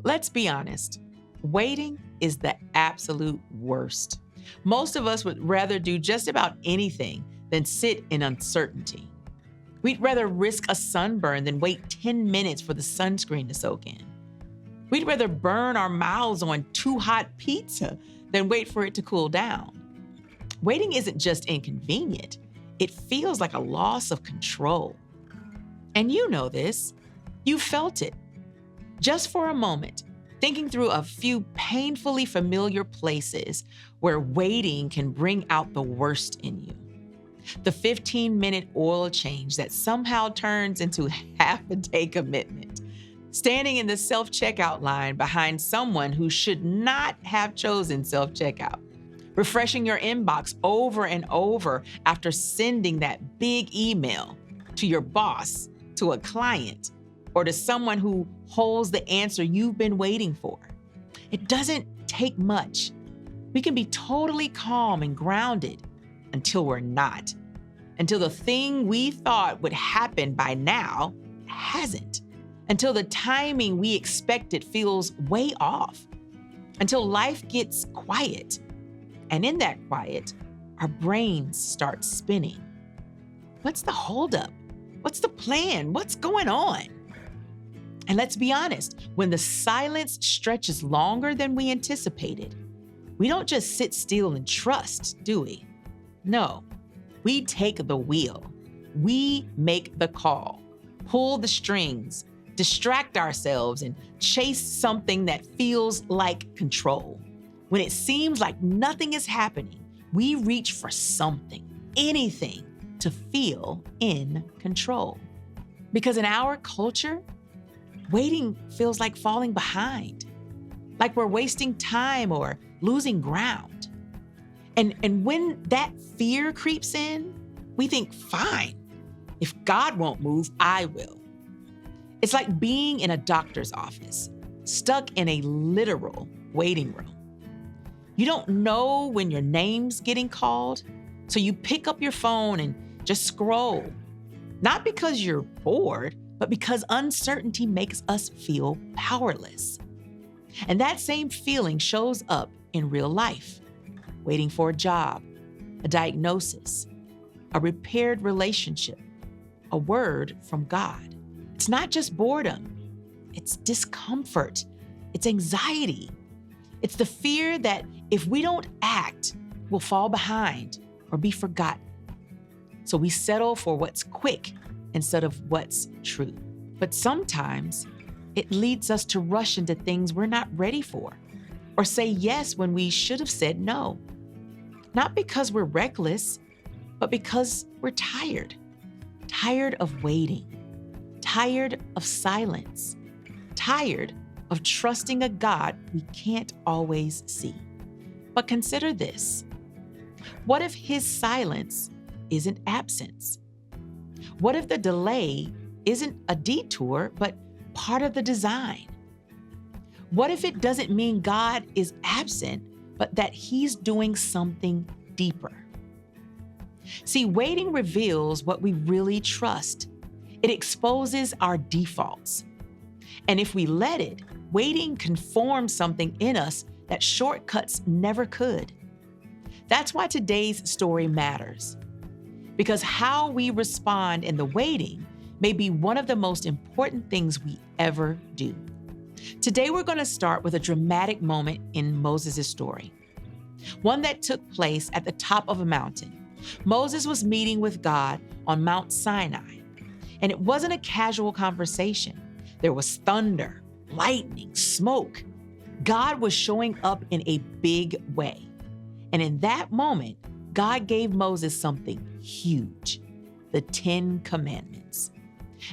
Let's be honest, waiting is the absolute worst. Most of us would rather do just about anything than sit in uncertainty. We'd rather risk a sunburn than wait 10 minutes for the sunscreen to soak in. We'd rather burn our mouths on too hot pizza than wait for it to cool down. Waiting isn't just inconvenient, it feels like a loss of control. And you know this. You felt it. Just for a moment, thinking through a few painfully familiar places where waiting can bring out the worst in you. The 15-minute oil change that somehow turns into half-a-day commitment. Standing in the self-checkout line behind someone who should not have chosen self-checkout. Refreshing your inbox over and over after sending that big email to your boss, to a client, or to someone who holds the answer you've been waiting for. It doesn't take much. We can be totally calm and grounded until we're not. Until the thing we thought would happen by now hasn't. Until the timing we expected feels way off. Until life gets quiet. And in that quiet, our brains start spinning. What's the holdup? What's the plan? What's going on? And let's be honest, when the silence stretches longer than we anticipated, we don't just sit still and trust, do we? No, we take the wheel. We make the call, pull the strings, distract ourselves, and chase something that feels like control. When it seems like nothing is happening, we reach for something, anything, to feel in control. Because in our culture, waiting feels like falling behind, like we're wasting time or losing ground. And when that fear creeps in, we think, fine, if God won't move, I will. It's like being in a doctor's office, stuck in a literal waiting room. You don't know when your name's getting called, so you pick up your phone and just scroll. Not because you're bored, but because uncertainty makes us feel powerless. And that same feeling shows up in real life. Waiting for a job, a diagnosis, a repaired relationship, a word from God. It's not just boredom, it's discomfort, it's anxiety. It's the fear that if we don't act, we'll fall behind or be forgotten. So we settle for what's quick instead of what's true. But sometimes it leads us to rush into things we're not ready for or say yes when we should have said no. Not because we're reckless, but because we're tired. Tired of waiting. Tired of silence. Tired of trusting a God we can't always see. But consider this. What if his silence isn't absence? What if the delay isn't a detour, but part of the design? What if it doesn't mean God is absent, but that he's doing something deeper? See, waiting reveals what we really trust. It exposes our defaults. And if we let it, waiting can form something in us that shortcuts never could. That's why today's story matters. Because how we respond in the waiting may be one of the most important things we ever do. Today, we're going to start with a dramatic moment in Moses' story, one that took place at the top of a mountain. Moses was meeting with God on Mount Sinai, and it wasn't a casual conversation. There was thunder, lightning, smoke. God was showing up in a big way. And in that moment, God gave Moses something huge, the 10 Commandments.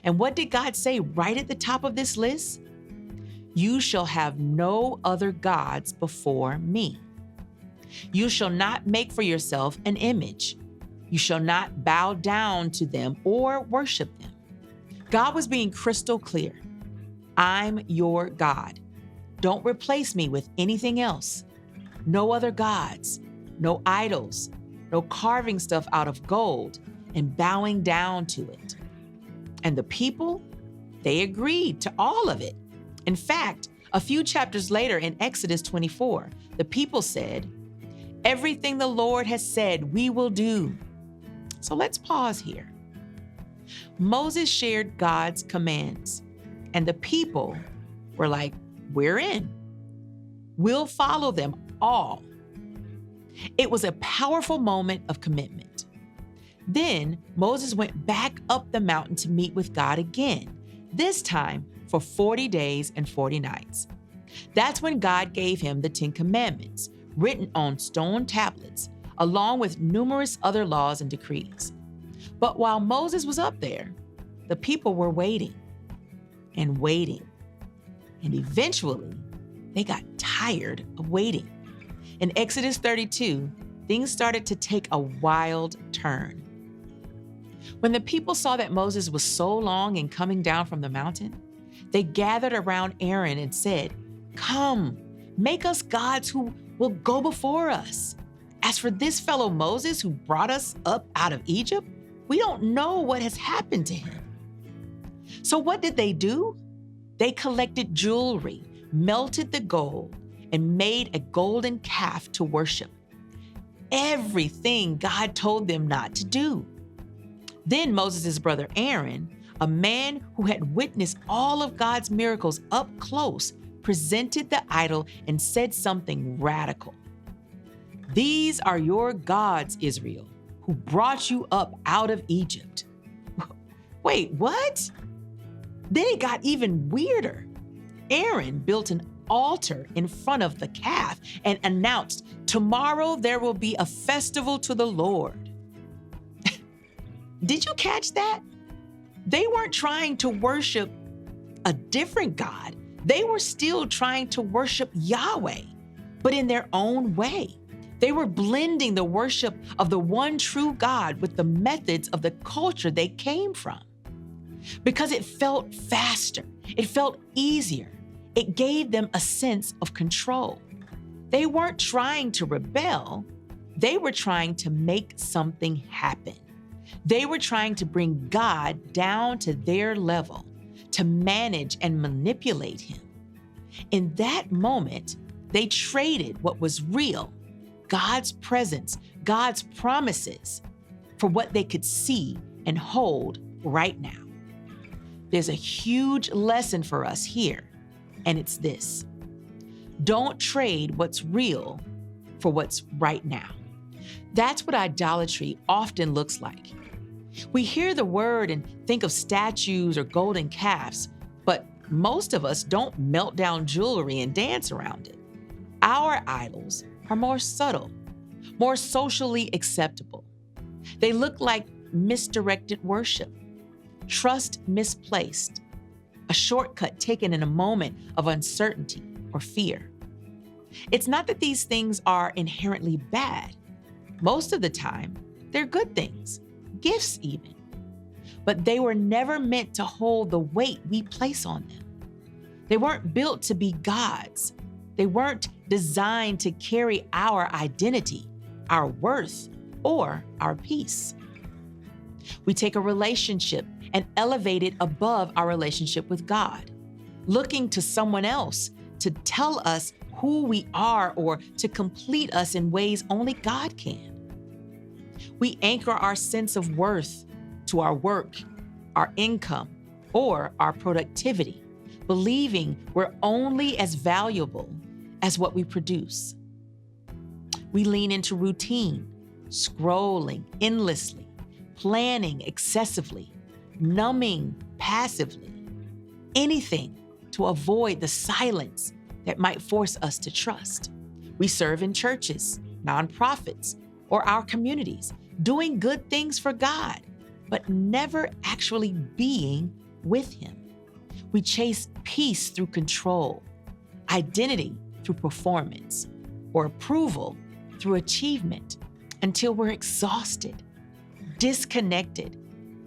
And what did God say right at the top of this list? You shall have no other gods before me. You shall not make for yourself an image. You shall not bow down to them or worship them. God was being crystal clear. I'm your God. Don't replace me with anything else. No other gods, no idols, no carving stuff out of gold and bowing down to it. And the people, they agreed to all of it. In fact, A few chapters later in Exodus 24, the people said, "Everything the Lord has said, we will do." So let's pause here. Moses shared God's commands, and the people were like, "We're in. We'll follow them all." It was a powerful moment of commitment. Then Moses went back up the mountain to meet with God again, this time for 40 days and 40 nights. That's when God gave him the 10 Commandments, written on stone tablets, along with numerous other laws and decrees. But while Moses was up there, the people were waiting and waiting. And eventually, they got tired of waiting. In Exodus 32, things started to take a wild turn. When the people saw that Moses was so long in coming down from the mountain, they gathered around Aaron and said, "Come, make us gods who will go before us. As for this fellow Moses who brought us up out of Egypt, we don't know what has happened to him." So what did they do? They collected jewelry, melted the gold, and made a golden calf to worship. Everything God told them not to do. Then Moses' brother Aaron, a man who had witnessed all of God's miracles up close, presented the idol and said something radical. "These are your gods, Israel, who brought you up out of Egypt." Wait, what? Then it got even weirder. Aaron built an altar in front of the calf and announced, "Tomorrow there will be a festival to the Lord." Did you catch that? They weren't trying to worship a different God. They were still trying to worship Yahweh, but in their own way. They were blending the worship of the one true God with the methods of the culture they came from. Because it felt faster, it felt easier, it gave them a sense of control. They weren't trying to rebel, they were trying to make something happen. They were trying to bring God down to their level, to manage and manipulate him. In that moment, they traded what was real, God's presence, God's promises, for what they could see and hold right now. There's a huge lesson for us here, and it's this: don't trade what's real for what's right now. That's what idolatry often looks like. We hear the word and think of statues or golden calves, but most of us don't melt down jewelry and dance around it. Our idols are more subtle, more socially acceptable. They look like misdirected worship, trust misplaced, a shortcut taken in a moment of uncertainty or fear. It's not that these things are inherently bad. Most of the time, they're good things, gifts even. But they were never meant to hold the weight we place on them. They weren't built to be gods. They weren't designed to carry our identity, our worth, or our peace. We take a relationship and elevate it above our relationship with God, looking to someone else to tell us who we are or to complete us in ways only God can. We anchor our sense of worth to our work, our income, or our productivity, believing we're only as valuable as what we produce. We lean into routine, scrolling endlessly, planning excessively, numbing passively, anything to avoid the silence that might force us to trust. We serve in churches, nonprofits, or our communities, doing good things for God, but never actually being with Him. We chase peace through control, identity through performance, or approval through achievement until we're exhausted, disconnected,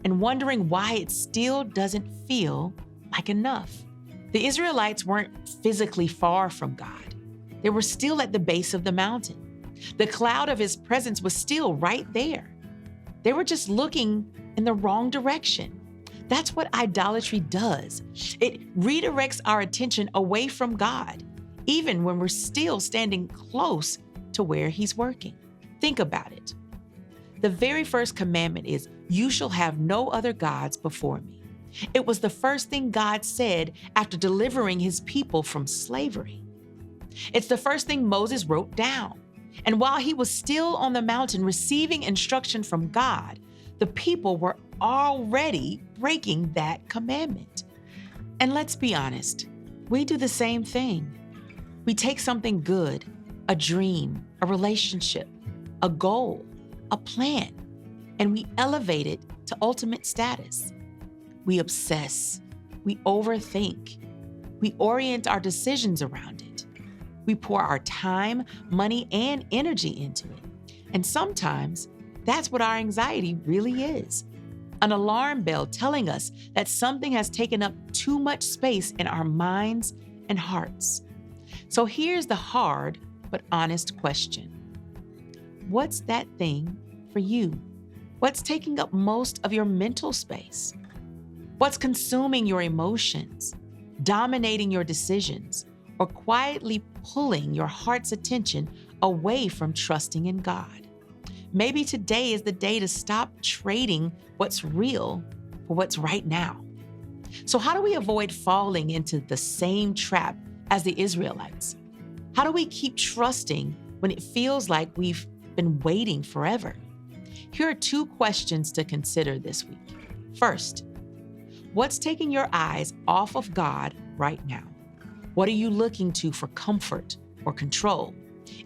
and wondering why it still doesn't feel like enough. The Israelites weren't physically far from God. They were still at the base of the mountain. The cloud of His presence was still right there. They were just looking in the wrong direction. That's what idolatry does. It redirects our attention away from God, even when we're still standing close to where He's working. Think about it. The very first commandment is, "You shall have no other gods before me." It was the first thing God said after delivering His people from slavery. It's the first thing Moses wrote down. And while he was still on the mountain receiving instruction from God, the people were already breaking that commandment. And let's be honest, we do the same thing. We take something good, a dream, a relationship, a goal, a plan, and we elevate it to ultimate status. We obsess, we overthink, we orient our decisions around it. We pour our time, money, and energy into it. And sometimes that's what our anxiety really is. An alarm bell telling us that something has taken up too much space in our minds and hearts. So here's the hard but honest question. What's that thing for you? What's taking up most of your mental space? What's consuming your emotions, dominating your decisions, or quietly pulling your heart's attention away from trusting in God? Maybe today is the day to stop trading what's real for what's right now. So how do we avoid falling into the same trap as the Israelites? How do we keep trusting when it feels like we've been waiting forever? Here are 2 questions to consider this week. First, what's taking your eyes off of God right now? What are you looking to for comfort or control?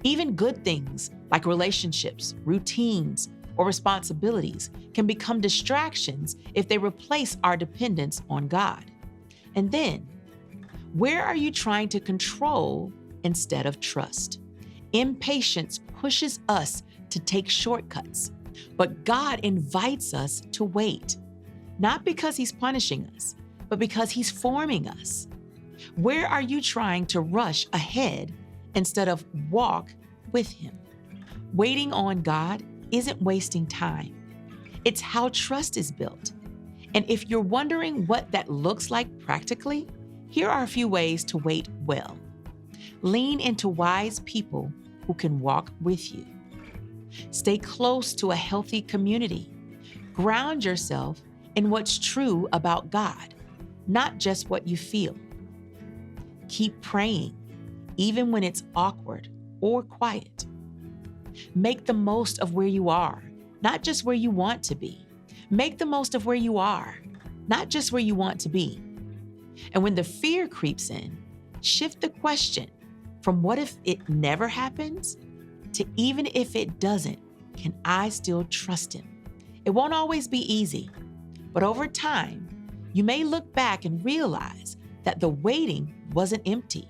Even good things like relationships, routines, or responsibilities can become distractions if they replace our dependence on God. And then, where are you trying to control instead of trust? Impatience pushes us to take shortcuts, but God invites us to wait, not because He's punishing us, but because He's forming us. Where are you trying to rush ahead instead of walk with Him? Waiting on God isn't wasting time. It's how trust is built. And if you're wondering what that looks like practically, here are a few ways to wait well. Lean into wise people who can walk with you. Stay close to a healthy community. Ground yourself in what's true about God, not just what you feel. Keep praying, even when it's awkward or quiet. Make the most of where you are, not just where you want to be. Make the most of where you are, not just where you want to be. And when the fear creeps in, shift the question from what if it never happens to even if it doesn't, can I still trust Him? It won't always be easy, but over time, you may look back and realize that the waiting wasn't empty.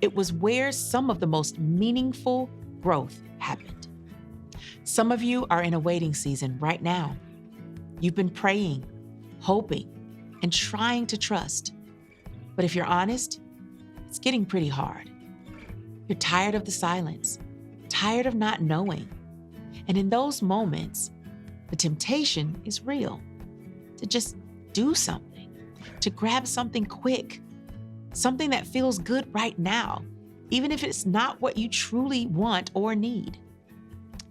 It was where some of the most meaningful growth happened. Some of you are in a waiting season right now. You've been praying, hoping, and trying to trust. But if you're honest, it's getting pretty hard. You're tired of the silence, tired of not knowing. And in those moments, the temptation is real to just do something, to grab something quick, something that feels good right now, even if it's not what you truly want or need.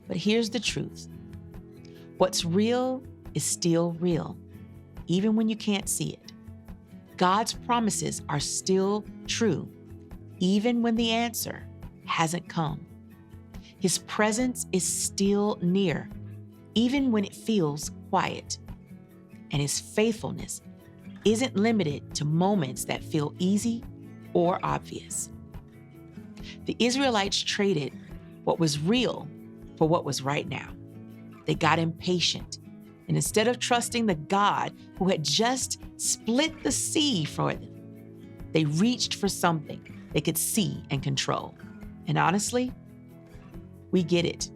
But here's the truth. What's real is still real, even when you can't see it. God's promises are still true, even when the answer hasn't come. His presence is still near, even when it feels quiet. And His faithfulness isn't limited to moments that feel easy or obvious. The Israelites traded what was real for what was right now. They got impatient, and instead of trusting the God who had just split the sea for them, they reached for something they could see and control. And honestly, we get it.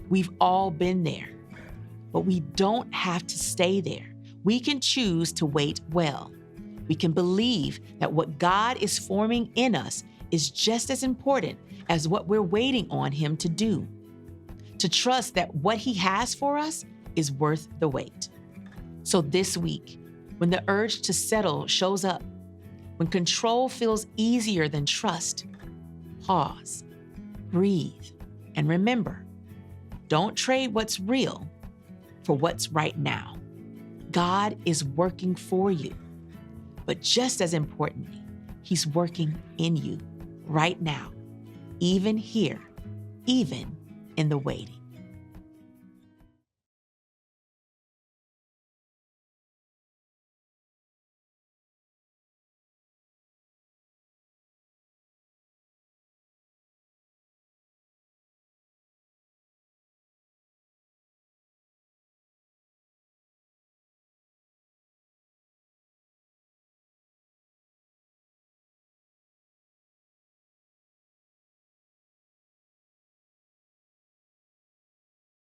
We've all been there, but we don't have to stay there. We can choose to wait well. We can believe that what God is forming in us is just as important as what we're waiting on Him to do. To trust that what He has for us is worth the wait. So this week, When the urge to settle shows up, when control feels easier than trust, pause, breathe, and remember, don't trade what's real for what's right now. God is working for you, but just as importantly, He's working in you right now, even here, even in the waiting.